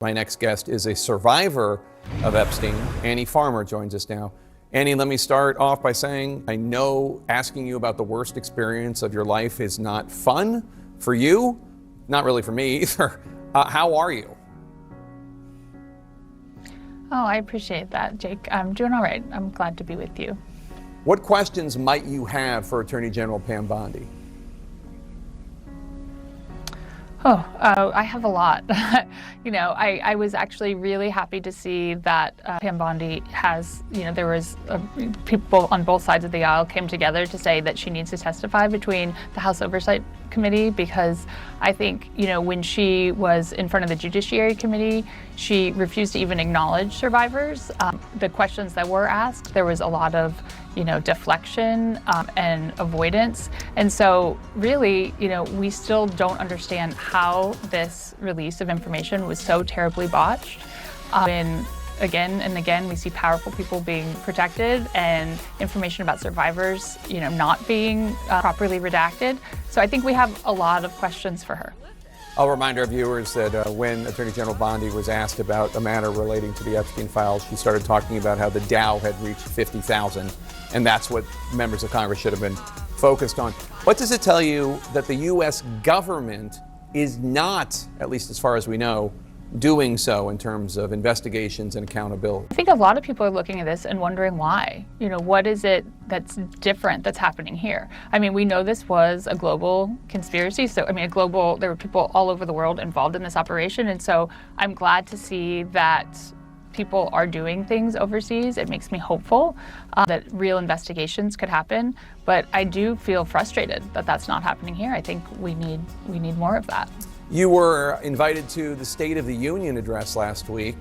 My next guest is a survivor of Epstein. Annie Farmer joins us now. Annie, let me start off by saying I know asking you about the worst experience of your life is not fun for you, not really for me either. How are you? Oh, I appreciate that, Jake. I'm doing all right. I'm glad to be with you. What questions might you have for Attorney General Pam Bondi? I have a lot. I was actually really happy to see that Pam Bondi has, there was people on both sides of the aisle came together to say that she needs to testify between the House Oversight Committee, because I think, when she was in front of the Judiciary Committee, she refused to even acknowledge survivors. The questions that were asked, there was a lot of, deflection and avoidance. And so really, we still don't understand how this release of information was so terribly botched. And again and again, we see powerful people being protected and information about survivors, not being properly redacted. So I think we have a lot of questions for her. I'll remind our viewers that when Attorney General Bondi was asked about a matter relating to the Epstein files, she started talking about how the Dow had reached 50,000, and that's what members of Congress should have been focused on. What does it tell you that the U.S. government is not, at least as far as we know, doing so in terms of investigations and accountability? I think a lot of people are looking at this and wondering why. What is it that's different that's happening here? I mean, we know this was a global conspiracy. So, there were people all over the world involved in this operation. And so I'm glad to see that people are doing things overseas. It makes me hopeful that real investigations could happen. But I do feel frustrated that that's not happening here. I think we need more of that. You were invited to the State of the Union address last week.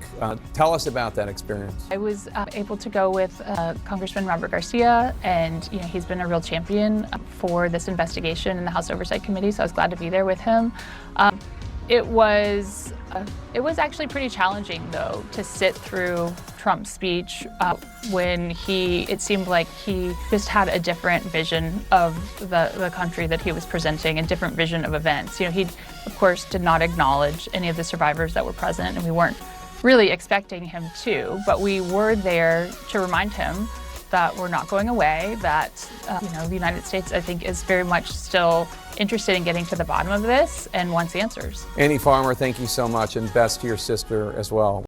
Tell us about that experience. I was able to go with Congressman Robert Garcia, and he's been a real champion for this investigation in the House Oversight Committee, so I was glad to be there with him. It was actually pretty challenging, though, to sit through Trump's speech when it seemed like he just had a different vision of the country that he was presenting, a different vision of events. He, of course, did not acknowledge any of the survivors that were present, and we weren't really expecting him to, but we were there to remind him that we're not going away, that the United States, I think, is very much still interested in getting to the bottom of this and wants answers. Annie Farmer, thank you so much, and best to your sister as well.